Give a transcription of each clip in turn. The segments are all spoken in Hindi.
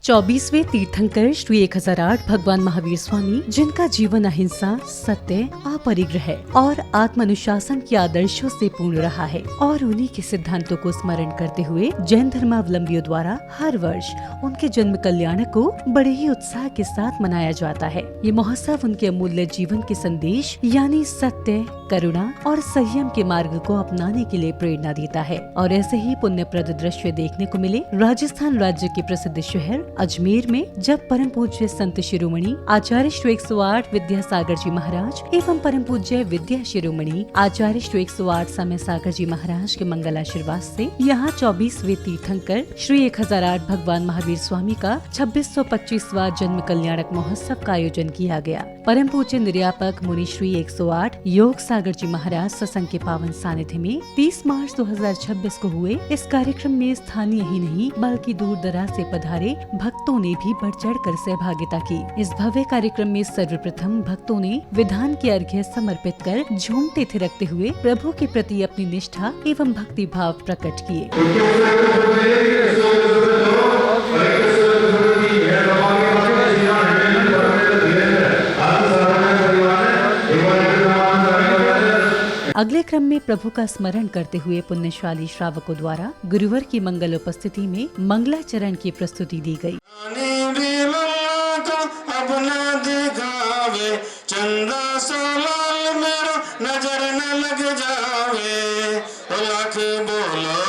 24वें तीर्थंकर श्री 1008 भगवान महावीर स्वामी, जिनका जीवन अहिंसा, सत्य, अपरिग्रह और आत्मानुशासन के आदर्शों से पूर्ण रहा है और उन्हीं के सिद्धांतों को स्मरण करते हुए जैन धर्मावलंबियों द्वारा हर वर्ष उनके जन्म कल्याण को बड़े ही उत्साह के साथ मनाया जाता है। ये महोत्सव उनके अमूल्य जीवन के संदेश यानी सत्य, करुणा और संयम के मार्ग को अपनाने के लिए प्रेरणा देता है। और ऐसे ही पुण्यप्रद दृश्य देखने को मिले राजस्थान राज्य के प्रसिद्ध शहर अजमेर में, जब परम पूज्य संत शिरोमणि आचार्य श्री 108 विद्यासागर जी महाराज एवं परम पूज्य विद्या शिरोमणि आचार्य श्री 108 समय सागर जी महाराज के मंगल आशीर्वाद से यहाँ 24वें तीर्थंकर श्री 1008 भगवान महावीर स्वामी का 2625वां जन्म कल्याणक महोत्सव का आयोजन किया गया। परम पूज्य निर्यापक मुनि श्री 108 योग सागर जी महाराज सत्संग के पावन सानिध्य में 30 मार्च 2026 को हुए इस कार्यक्रम में स्थानीय ही नहीं बल्कि दूर दराज से पधारे भक्तों ने भी बढ़ चढ़ कर सहभागिता की। इस भव्य कार्यक्रम में सर्वप्रथम भक्तों ने विधान के अर्घ्य समर्पित कर झूमते थिरकते हुए प्रभु के प्रति अपनी निष्ठा एवं भक्ति भाव प्रकट किए। अगले क्रम में प्रभु का स्मरण करते हुए पुण्यशाली श्रावकों द्वारा गुरुवर की मंगल उपस्थिति में मंगलाचरण की प्रस्तुति दी गई। चंदा सोलाल मेरा नजर न लग जावे, लाख बोलो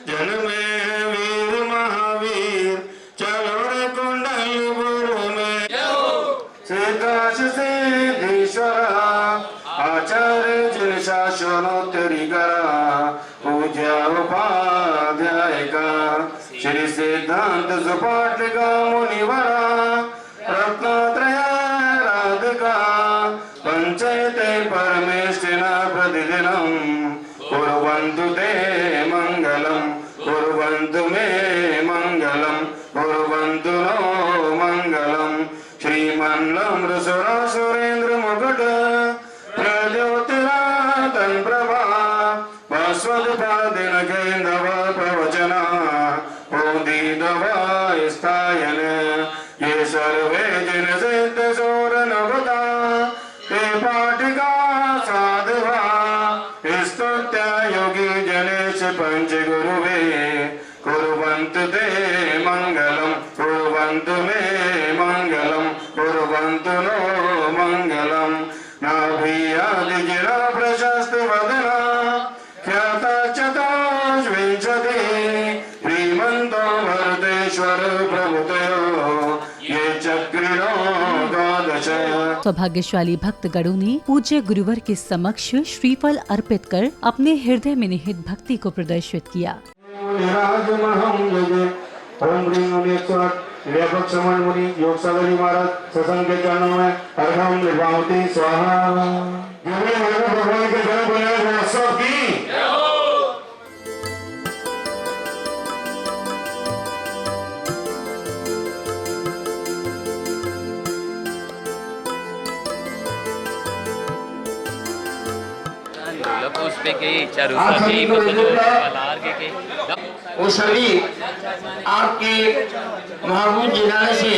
जन्मे वीर महावीर, चलो रे कुंडलपुर में से काश से ईश्वरा आचार्य जिन शासनोत्तरी करा, पूज्य उपाध्याय का श्री सिद्धांत सुपाठ का मुनिवरा, रत्नत्रय राधिका पंचयते परमेष्ठिना प्रतिदिनं, कुर्वन्तु ते मंगलम, कुर्वन्तु मे मंगलम, कुर्वन्तु नो मंगलम। श्रीमन्नम्र सुरेंद्र मुकुट प्रज्योतिरातन प्रभा, भास्वदपादिन केन्दव प्रवचना, ओदीदवा स्थायन, ये सर्वे जिन सिद्ध सोर नवता, ते पाटिका साधवा, स्तुत्या योगी जनेश पंच गुरुवे, कुर्वन्तु ते मंगलम, कुर्वन्तु मे मंगलम, कुर्वन्तु नो मंगलम। नाभियादिगिरा प्रशस्त वदना, ख्याता चतुर्विंशति, श्रीमन्तो भरतेश्वर प्रभुतयो, ये चक्रिणो द्वादश। सौभाग्यशाली भक्तगणों ने पूज्य गुरुवर के समक्ष श्रीफल अर्पित कर अपने हृदय में निहित भक्ति को प्रदर्शित किया। व्यापक श्रवण मुनि योग सागर जी महाराज सत्संग के चरणों में अर्घम निर्वाणति स्वाहा। भगवान के जन्म कल्याण महोत्सव की वो शरीर आपके महाभूत जिलाने से।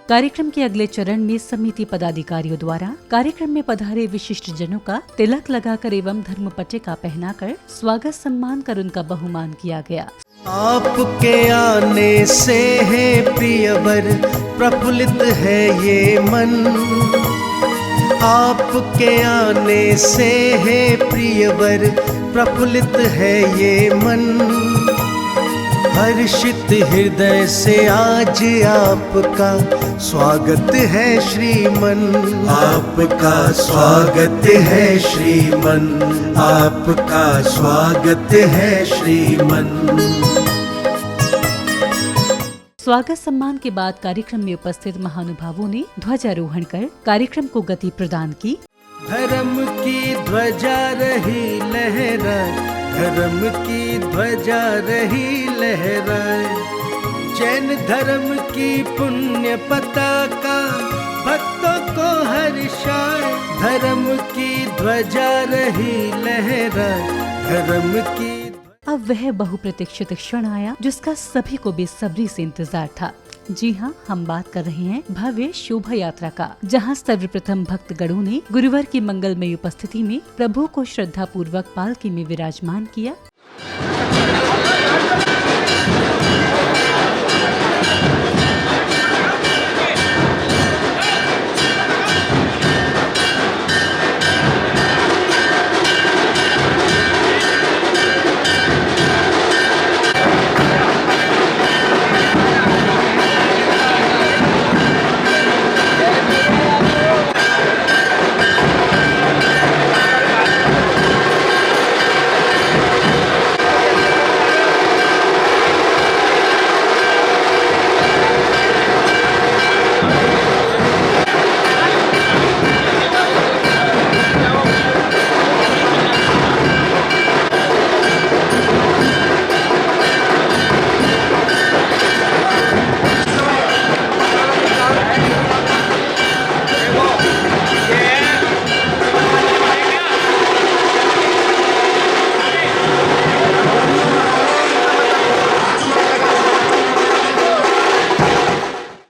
कार्यक्रम के अगले चरण में समिति पदाधिकारियों द्वारा कार्यक्रम में पधारे विशिष्ट जनों का तिलक लगाकर एवं धर्म पट्टिका पहनाकर स्वागत सम्मान कर उनका बहुमान किया गया। आपके आने से है प्रियवर प्रफुल्लित है ये मन, आपके आने से है प्रियवर प्रफुल्लित है ये मन, हर्षित हृदय से आज आपका स्वागत है श्रीमन, आपका स्वागत है श्रीमन, आपका स्वागत है श्रीमन। स्वागत सम्मान के बाद कार्यक्रम में उपस्थित महानुभावों ने ध्वजारोहण कर कार्यक्रम को गति प्रदान की। धर्म की ध्वजा रही लहराए, धर्म की ध्वजा रही लहराए, जैन धर्म की पुण्य पताका भक्तों को हर्षाए, धर्म की ध्वजा रही लहराए, धर्म की। तब वह बहुप्रतीक्षित क्षण आया जिसका सभी को बेसब्री से इंतजार था। जी हाँ, हम बात कर रहे हैं भव्य शोभा यात्रा का, जहाँ सर्वप्रथम भक्तगणों ने गुरुवार की मंगलमयी उपस्थिति में प्रभु को श्रद्धा पूर्वक पालकी में विराजमान किया।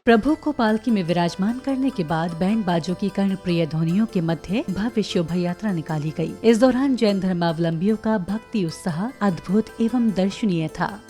प्रभु को पालकी में विराजमान करने के बाद बैंड बाजों की कर्णप्रिय ध्वनियों के मध्य भव्य शोभा यात्रा निकाली गई। इस दौरान जैन धर्मावलंबियों का भक्ति उत्साह अद्भुत एवं दर्शनीय था।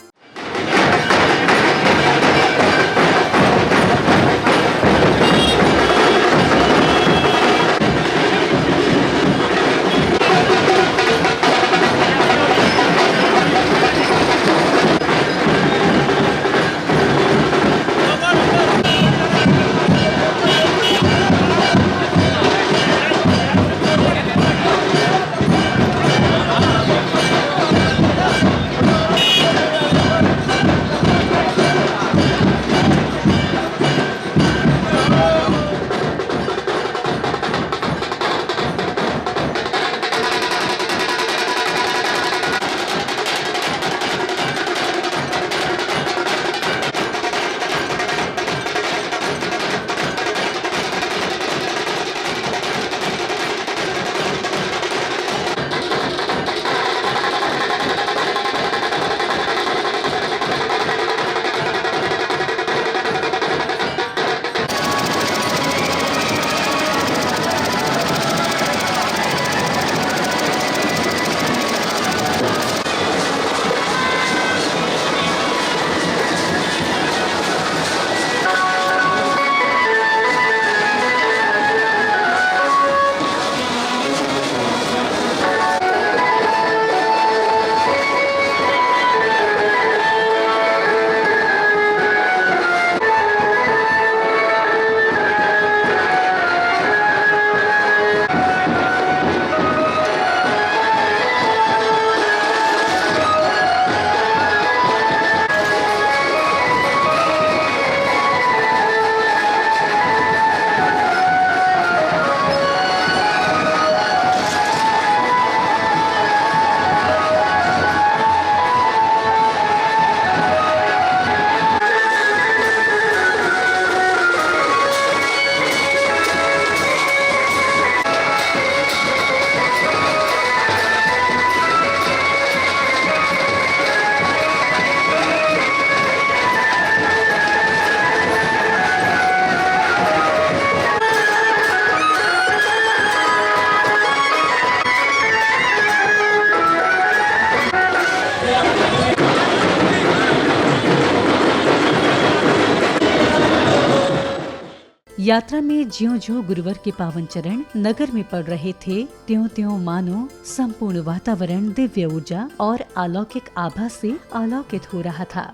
यात्रा में ज्यों-ज्यों गुरुवर के पावन चरण नगर में पड़ रहे थे, त्यों-त्यों मानो संपूर्ण वातावरण दिव्य ऊर्जा और अलौकिक आभा से आलोकित हो रहा था।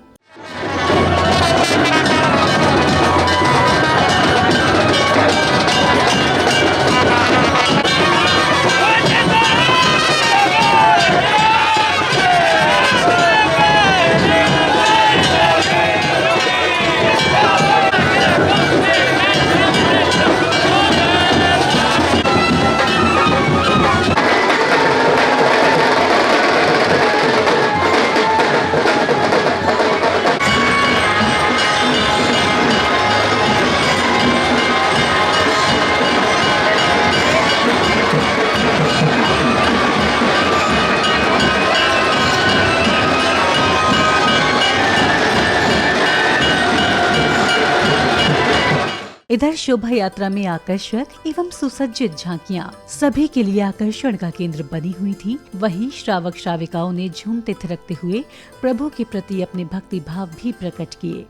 इधर शोभा यात्रा में आकर्षक एवं सुसज्जित झांकियां सभी के लिए आकर्षण का केंद्र बनी हुई थी। वहीं श्रावक श्राविकाओं ने झूमते थिरकते हुए प्रभु के प्रति अपने भक्ति भाव भी प्रकट किए।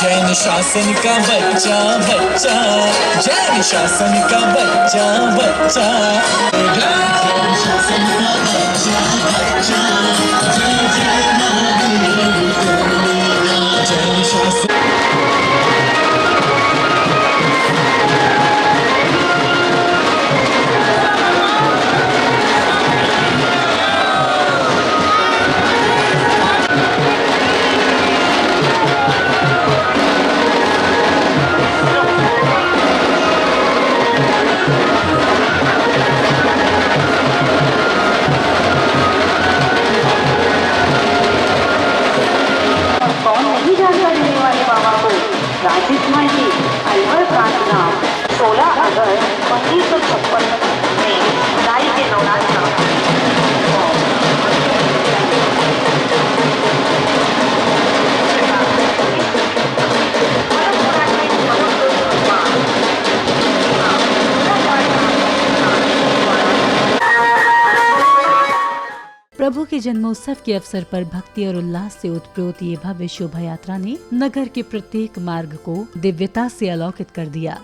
जैन शासन का बच्चा बच्चा, जैन शासन का बच्चा बच्चा, जैन शासन का बच्चा बच्चा, जय जय महावीर, जैन शासन। राजस्थान की अलवर प्रार्थना 16 अगस्त 1956 में खुदाई के दौरान प्रभु के जन्मोत्सव के अवसर पर भक्ति और उल्लास से उत्प्रोत ये भव्य शोभा यात्रा ने नगर के प्रत्येक मार्ग को दिव्यता से अलौकित कर दिया।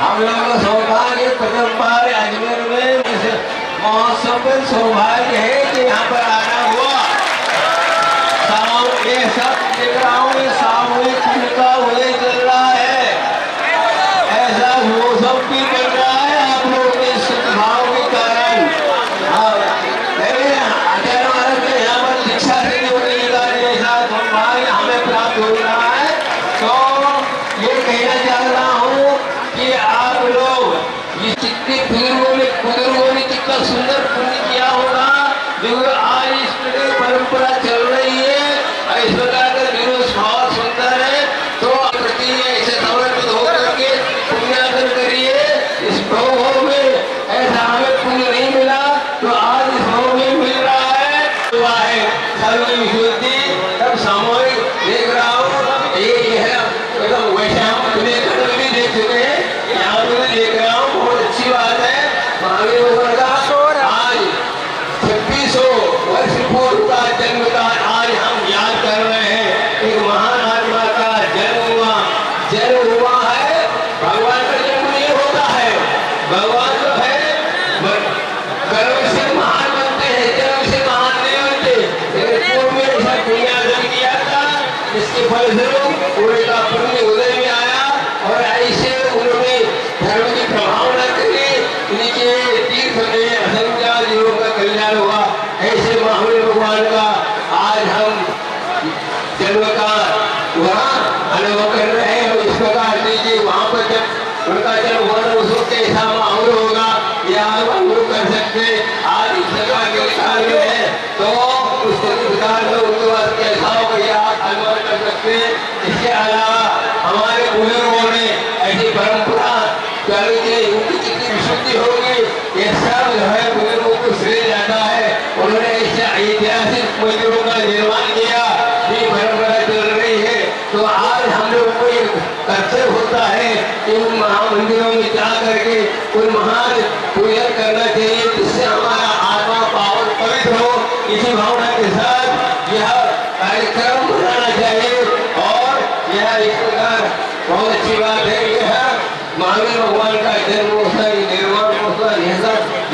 हम लोगों का सौभाग्य प्रथम बार अजमेर में इस महोत्सव पर सौभाग्य है कि यहाँ पर आना हुआ। ये सब देख रहा हूँ, ये सामूहिक का उदय चल रहा है, ऐसा वो सब भी बन रहा है आप लोगों के सद्भाव के कारण। वज्रों पूरे का पुण्य उदय में आया और ऐसे उन्होंने धर्म की प्रभावना करी, उनके तीर्थ में असंख्य जीवों का कल्याण हुआ। ऐसे महावीर भगवान का आज हम जन्म का वहाँ अनुभव कर रहे हैं। इस प्रकार से वहाँ पर जब उनका जन्म हुआ तो उसको कैसा माहौल होगा यह हम कर सकते। आज इस प्रकार के विचार में है तो उस विचार में उनके बाद कैसा होगा यह आप अनुमान कर सकते। इसके अलावा हमारे बुजुर्गों ने ऐसी परंपरा चल के उनकी कितनी विशुद्धि होगी यह सब जो है बुजुर्गों को श्रेय जाता है। उन्होंने ऐसे ऐतिहासिक मंदिरों का निर्माण किया, ये परंपरा चल रही है। तो आज हम लोग को ये कर्तव्य होता है कि उन महामंदिरों में जा करके उन महान पूजन करना चाहिए, जिससे हमारा आत्मा पावन पवित्र हो। इसी भावना के साथ यह कार्यक्रम बनाना चाहिए और यह इस प्रकार बहुत अच्छी बात है। यह महावीर भगवान का जन्मोत्सव, निर्वाणोत्सव,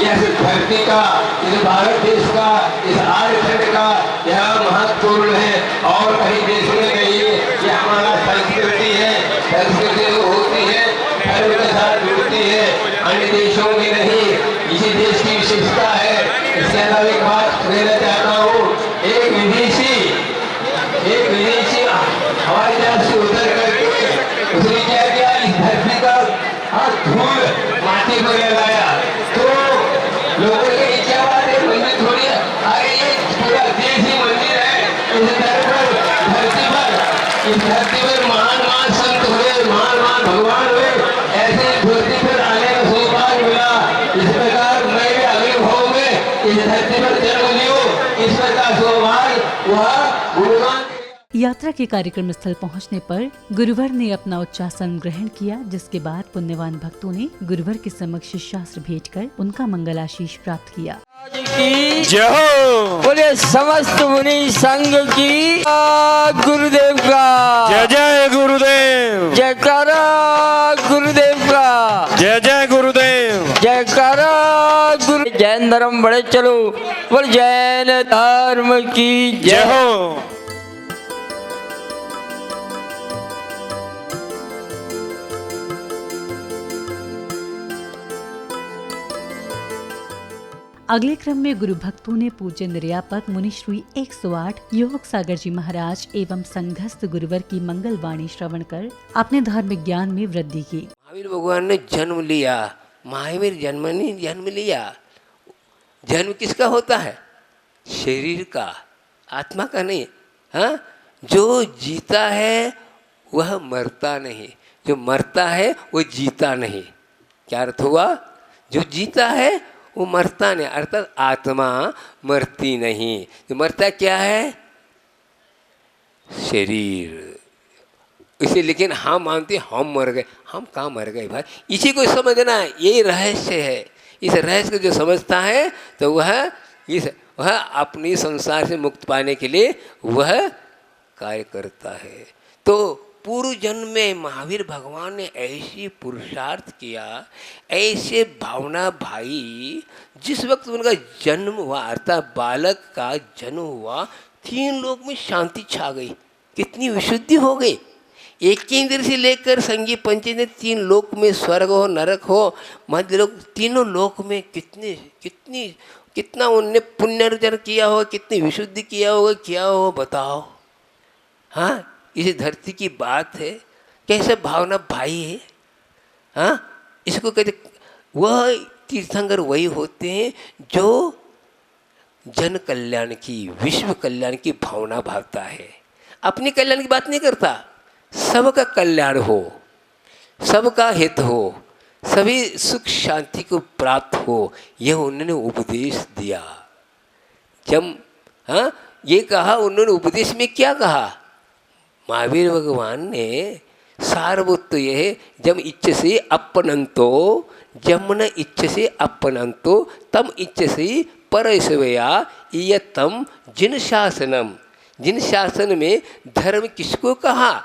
यह धरती का, इस भारत देश का, इस आर्यखंड का यह महत्वपूर्ण है। और कहीं देश में नहीं, यह हमारा संस्कृति है। संस्कृति होती है धर्म के साथ जुड़ती है, अन्य देशों में नहीं, इसी देश की विशेषता है। इसके अलावा एक बात कहना चाहता हूँ, एक विदेशी हवाई जहाज से उतर करके उसने क्या किया, इस धरती का धूल माटी पर लगाया। तो लोगों की इच्छा बात है, मंदिर थोड़ी है, अरे ये पूरा देश ही मंदिर है। इस धरती पर महान संत हुए, महान भगवान हुए, ऐसे धरती पर आने का सौभाग्य मिला। इस प्रकार मैं भी अगले भाव में इस धरती पर जन्म लियो, इस प्रकार सौभाग्य वह गुरुवान। यात्रा के कार्यक्रम स्थल पहुंचने पर गुरुवर ने अपना उच्चासन ग्रहण किया, जिसके बाद पुण्यवान भक्तों ने गुरुवर के समक्ष शास्त्र भेंट कर उनका मंगलाशीष प्राप्त किया। जय हो। बोले समस्त मुनि संघ की गुरुदेव का जय जय गुरुदेव। जयकारा गुरुदेव का जय जय गुरुदेव। जयकारा गुरु। जैन धर्म बड़े चलो, बोल जैन धर्म की जय हो। अगले क्रम में गुरु भक्तों ने पूज्य निर्यापक मुनि श्री 108 योग सागर जी महाराज एवं संघस्थ गुरुवर की मंगल वाणी श्रवण कर अपने धार्मिक ज्ञान में वृद्धि की। महावीर भगवान ने जन्म लिया, महावीर जन्म नहीं, जन्म लिया। जन्म किसका होता है? शरीर का, आत्मा का नहीं। हाँ, जो जीता है वह मरता नहीं, जो मरता है वो जीता नहीं। क्या अर्थ हुआ? जो जीता है वो मरता नहीं, अर्थात आत्मा मरती नहीं। तो मरता क्या है? शरीर। इसे लेकिन हम मानते हम मर गए, हम कहाँ मर गए भाई? इसी को समझना, यही रहस्य है। इस रहस्य को जो समझता है तो वह अपनी संसार से मुक्त पाने के लिए वह कार्य करता है। तो पूर्व जन्म में महावीर भगवान ने ऐसी पुरुषार्थ किया, ऐसे भावना भाई, जिस वक्त उनका जन्म हुआ अर्थात बालक का जन्म हुआ, 3 लोक में शांति छा गई, कितनी विशुद्धि हो गई। एक इंद्र से लेकर संगी पंचेंद्र 3 लोक में, स्वर्ग हो नरक हो मध्य लोक, तीनों लोक में कितना उनने पुण्य अर्जन किया हो, कितनी विशुद्धि किया होगा, क्या हो बताओ। हाँ, इस धरती की बात है, कैसे भावना भाई है। हाँ, इसको कहते वह तीर्थंकर वही होते हैं जो जन कल्याण की, विश्व कल्याण की भावना भावता है। अपने कल्याण की बात नहीं करता, सबका कल्याण हो, सबका हित हो, सभी सुख शांति को प्राप्त हो, यह उन्होंने उपदेश दिया। जब हाँ ये कहा उन्होंने, उपदेश में क्या कहा? महावीर भगवान ने सारभूत यह जम इच्छ से अपनंतो, जम न इच्छ से अपनंतो तम इच्छ से परसवया इयतम जिन शासनम। जिन शासन में धर्म किसको कहा?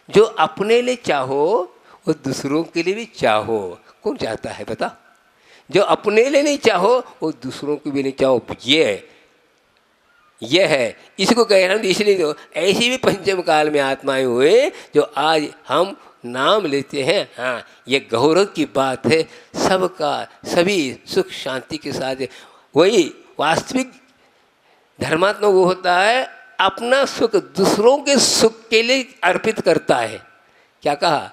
जो अपने लिए चाहो वो दूसरों के लिए भी चाहो। कौन चाहता है बता? जो अपने लिए नहीं चाहो वो दूसरों को भी नहीं चाहो। यह है, इसको कह रहा हूँ इसलिए तो ऐसे भी पंचम काल में आत्माएं हुए जो आज हम नाम लेते हैं। हाँ, ये गौरव की बात है, सबका सभी सुख शांति के साथ। वही वास्तविक धर्मात्मा वो होता है अपना सुख दूसरों के सुख के लिए अर्पित करता है। क्या कहा?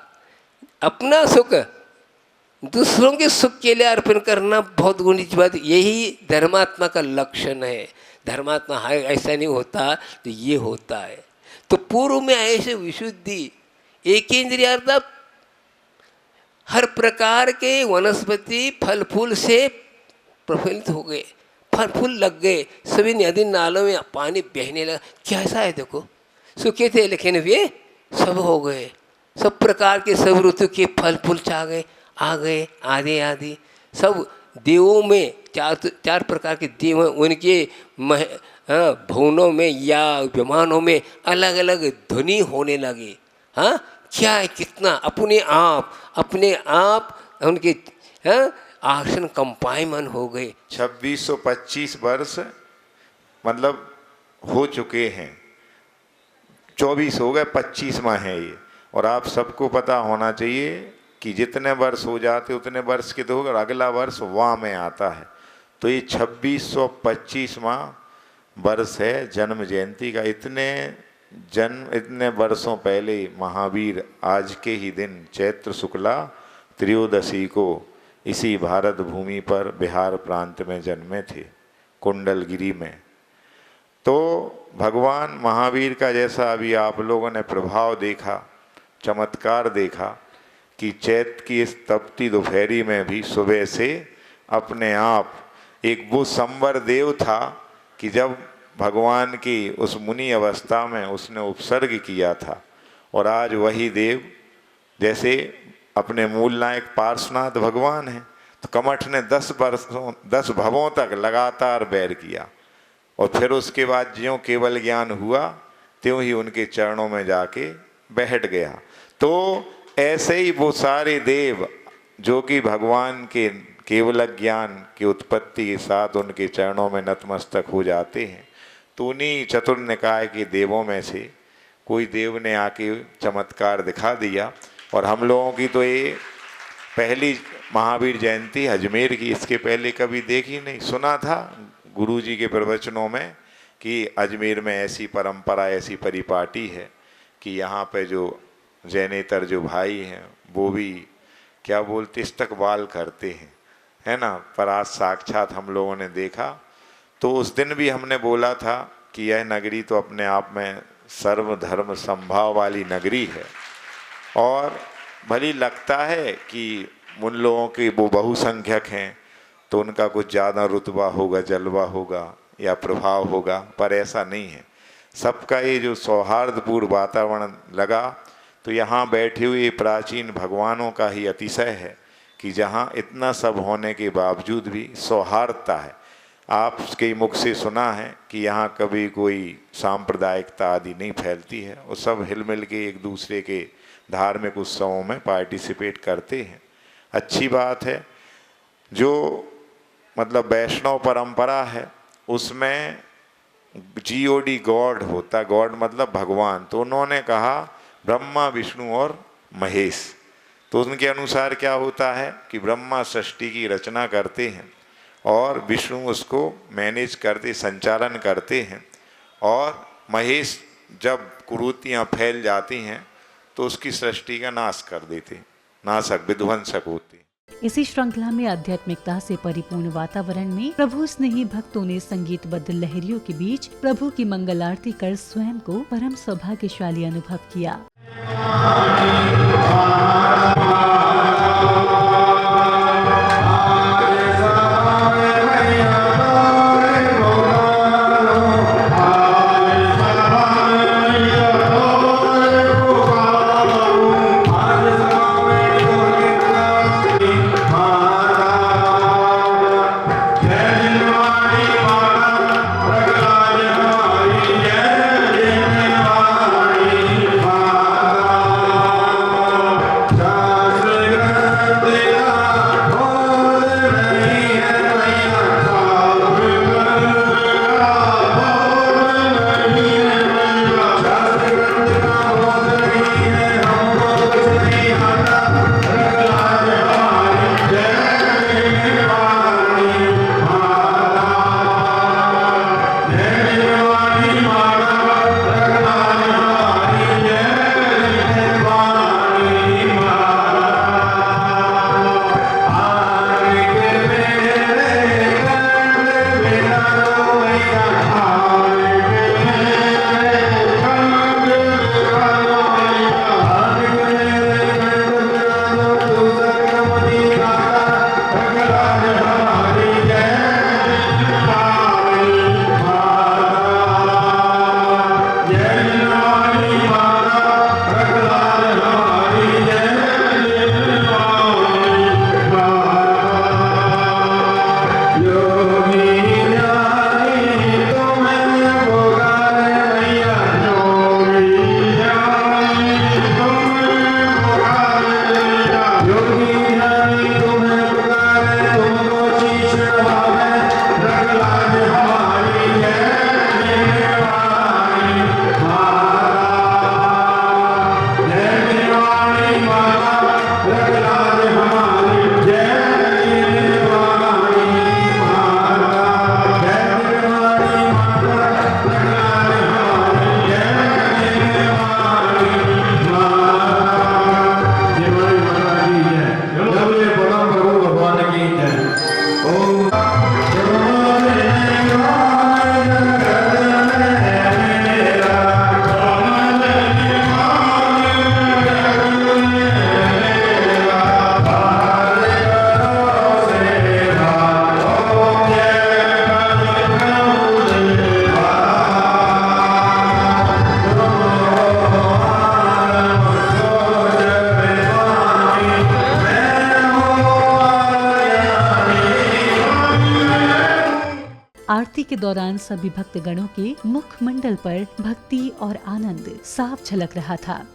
अपना सुख दूसरों के सुख के लिए अर्पण करना बहुत गुणी की बात। यही धर्मात्मा का लक्षण है। धर्मात्मा ऐसा नहीं होता तो ये होता है। तो पूर्व में ऐसे विशुद्धि एक इंद्रियार्थ हर प्रकार के वनस्पति फल फूल से प्रफुल्लित हो गए, फल फूल लग गए, सभी नदी नालों में पानी बहने लगा। कैसा है देखो, सूखे थे लेकिन वे सब हो गए, सब प्रकार के सब ऋतु के फल फूल आ गए आदि आदि। सब देवों में चार प्रकार के देव हैं, उनके भवनों में या विमानों में अलग अलग ध्वनि होने लगे। हाँ, क्या है, कितना अपने आप उनके आसन कंपायमान हो गए। 2625 वर्ष मतलब हो चुके हैं, 24 हो गए, 25वां है ये। और आप सबको पता होना चाहिए कि जितने वर्ष हो जाते उतने वर्ष के तो और अगला वर्ष वाह में आता है। तो ये 2625वां वर्ष है जन्म जयंती का। इतने वर्षों पहले महावीर आज के ही दिन चैत्र शुक्ला त्रयोदशी को इसी भारत भूमि पर बिहार प्रांत में जन्मे थे, कुंडलगिरी में। तो भगवान महावीर का जैसा अभी आप लोगों ने प्रभाव देखा, चमत्कार देखा कि चैत्र की इस तपती दोपहरी में भी सुबह से अपने आप एक वो संवर देव था कि जब भगवान की उस मुनि अवस्था में उसने उपसर्ग किया था। और आज वही देव जैसे अपने मूल नायक पार्श्वनाथ भगवान हैं, तो कमठ ने 10 भवों तक लगातार बैर किया और फिर उसके बाद ज्यों केवल ज्ञान हुआ त्यों ही उनके चरणों में जाके बैठ गया। तो ऐसे ही वो सारे देव जो कि भगवान के केवल ज्ञान की उत्पत्ति के साथ उनके चरणों में नतमस्तक हो जाते हैं। तो उन्हीं चतुर निकाय के देवों में से कोई देव ने आके चमत्कार दिखा दिया। और हम लोगों की तो ये पहली महावीर जयंती अजमेर की, इसके पहले कभी देखी नहीं। सुना था गुरुजी के प्रवचनों में कि अजमेर में ऐसी परंपरा, ऐसी परिपाटी है कि यहाँ पे जो जैनेतर जो भाई हैं वो भी क्या बोलते इस्तकबाल करते हैं, है ना। पर आज साक्षात हम लोगों ने देखा। तो उस दिन भी हमने बोला था कि यह नगरी तो अपने आप में सर्वधर्म संभाव वाली नगरी है। और भली लगता है कि उन लोगों के वो बहुसंख्यक हैं तो उनका कुछ ज़्यादा रुतबा होगा, जलवा होगा या प्रभाव होगा, पर ऐसा नहीं है। सबका ये जो सौहार्दपूर्ण वातावरण लगा तो यहाँ बैठे हुए प्राचीन भगवानों का ही अतिशय है कि जहाँ इतना सब होने के बावजूद भी सौहार्दता है। आपके मुख से सुना है कि यहाँ कभी कोई सांप्रदायिकता आदि नहीं फैलती है, वो सब हिलमिल के एक दूसरे के धार्मिक उत्सवों में पार्टिसिपेट करते हैं। अच्छी बात है। जो मतलब वैष्णव परंपरा है उसमें GOD गॉड होता, गॉड मतलब भगवान। तो उन्होंने कहा ब्रह्मा विष्णु और महेश। तो उनके अनुसार क्या होता है कि ब्रह्मा सृष्टि की रचना करते हैं और विष्णु उसको मैनेज करते, संचालन करते हैं, और महेश जब कुरीतियाँ फैल जाती हैं तो उसकी सृष्टि का नाश कर देते, नाशक विध्वंसक होते। इसी श्रृंखला में आध्यात्मिकता से परिपूर्ण वातावरण में प्रभु स्नेही भक्तों ने संगीतबद्ध लहरियों के बीच प्रभु की मंगल आरती कर स्वयं को परम सौभाग्यशाली अनुभव किया। के दौरान सभी भक्तगणों के मुखमंडल पर भक्ति और आनंद साफ झलक रहा था।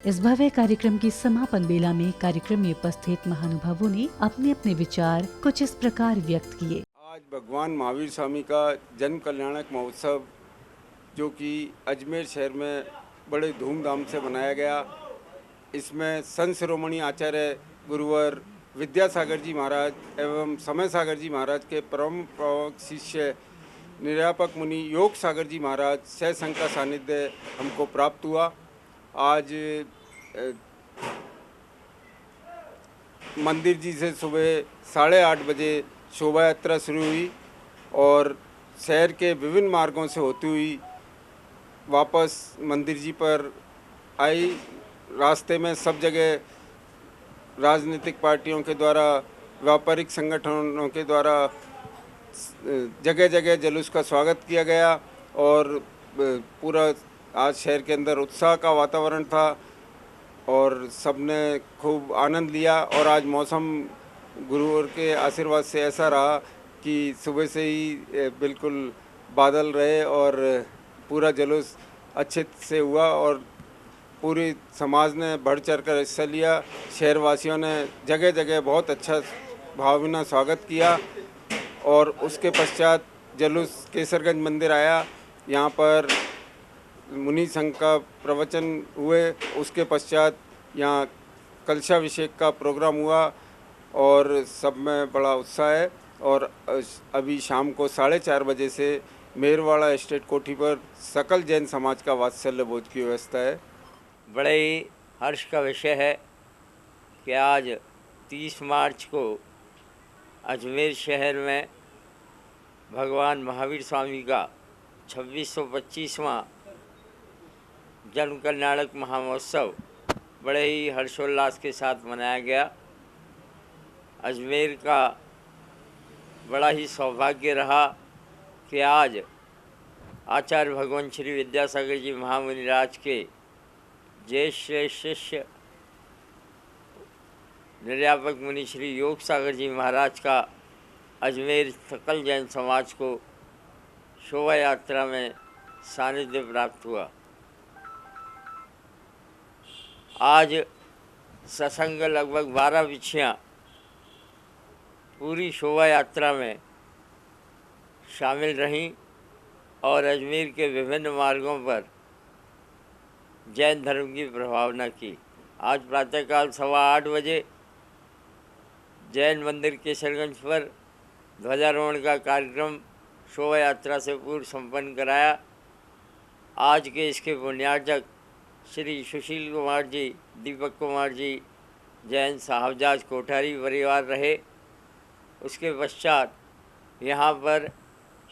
इस भव्य कार्यक्रम की समापन बेला में कार्यक्रम में उपस्थित महानुभावों ने अपने अपने विचार कुछ इस प्रकार व्यक्त किए। आज भगवान महावीर स्वामी का जन्म कल्याणक महोत्सव जो कि अजमेर शहर में बड़े धूमधाम से मनाया गया, इसमें संत शिरोमणि आचार्य गुरुवर विद्यासागर जी महाराज एवं समय सागर जी महाराज के परम प्रवक्ता शिष्य निर्यापक मुनि योग सागर जी महाराज सह संघ का सानिध्य हमको प्राप्त हुआ। आज मंदिर जी से सुबह 8:30 बजे शोभा यात्रा शुरू हुई और शहर के विभिन्न मार्गों से होती हुई वापस मंदिर जी पर आई। रास्ते में सब जगह राजनीतिक पार्टियों के द्वारा, व्यापारिक संगठनों के द्वारा जगह जगह जुलूस का स्वागत किया गया और पूरा आज शहर के अंदर उत्साह का वातावरण था और सबने खूब आनंद लिया। और आज मौसम गुरुवर के आशीर्वाद से ऐसा रहा कि सुबह से ही बिल्कुल बादल रहे और पूरा जुलूस अच्छे से हुआ और पूरी समाज ने बढ़ चढ़ कर हिस्सा लिया। शहरवासियों ने जगह जगह बहुत अच्छा भावना स्वागत किया और उसके पश्चात जुलूस केसरगंज मंदिर आया। यहाँ पर मुनि संघ का प्रवचन हुए, उसके पश्चात यहाँ कलशाभिषेक का प्रोग्राम हुआ और सब में बड़ा उत्साह है। और अभी शाम को 4:30 बजे से मेरवाड़ा एस्टेट कोठी पर सकल जैन समाज का वात्सल्य भोज की व्यवस्था है। बड़े ही हर्ष का विषय है कि आज 30 मार्च को अजमेर शहर में भगवान महावीर स्वामी का 2625वां जन्म कल्याणक महामहोत्सव बड़े ही हर्षोल्लास के साथ मनाया गया। अजमेर का बड़ा ही सौभाग्य रहा कि आज आचार्य भगवान श्री विद्यासागर जी महामुनिराज के ज्येष्ठ शिष्य निर्यापक मुनि श्री योग सागर जी महाराज का अजमेर सकल जैन समाज को शोभा यात्रा में सानिध्य प्राप्त हुआ। आज सत्संग लगभग 12 विछियाँ पूरी शोभा यात्रा में शामिल रहीं और अजमेर के विभिन्न मार्गों पर जैन धर्म की प्रभावना की। आज प्रातःकाल 8:15 बजे जैन मंदिर केसरगंज पर ध्वजारोहण का कार्यक्रम शोभा यात्रा से पूर्व संपन्न कराया। आज के इसके पुण्यार्जक श्री सुशील कुमार जी, दीपक कुमार जी जैन साहबजाद कोठारी परिवार रहे। उसके पश्चात यहाँ पर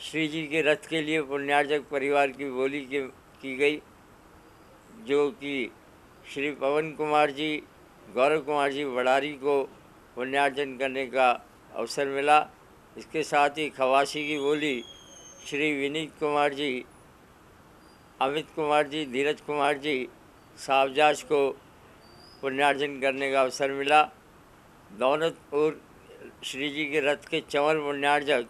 श्री जी के रथ के लिए पुण्यार्जक परिवार की बोली की गई, जो कि श्री पवन कुमार जी, गौरव कुमार जी बड़ारी को पुण्यार्जन करने का अवसर मिला। इसके साथ ही खवासी की बोली श्री विनीत कुमार जी अमित कुमार जी, धीरज कुमार जी साहबजाज को पुण्यार्जन करने का अवसर मिला। दौलतपुर श्री जी के रथ के चंवर पुण्यार्जक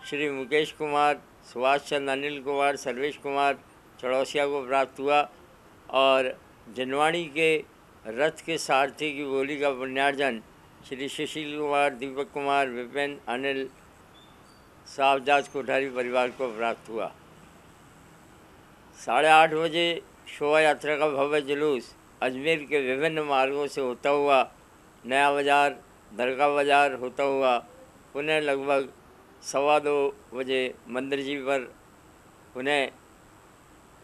श्री मुकेश कुमार, सुभाष चंद्र, अनिल कुमार, सर्वेश कुमार चौड़सिया को प्राप्त हुआ और जनवाणी के रथ के सारथी की बोली का पुण्यार्जन श्री सुशील कुमार, दीपक कुमार, विपिन, अनिल साहबजाज कोठारी परिवार को प्राप्त हुआ। 8:30 बजे शोभा यात्रा का भव्य जुलूस अजमेर के विभिन्न मार्गों से होता हुआ नया बाज़ार, दरगाह बाज़ार होता हुआ पुनः लगभग 2:15 बजे मंदिर जी पर पुनः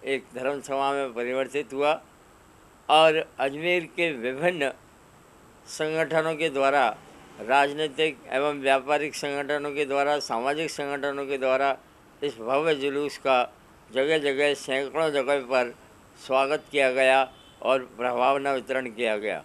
एक धर्म सभा में परिवर्तित हुआ और अजमेर के विभिन्न संगठनों के द्वारा, राजनीतिक एवं व्यापारिक संगठनों के द्वारा, सामाजिक संगठनों के द्वारा इस भव्य जुलूस का जगह जगह सैकड़ों जगह पर स्वागत किया गया और प्रभावना वितरण किया गया।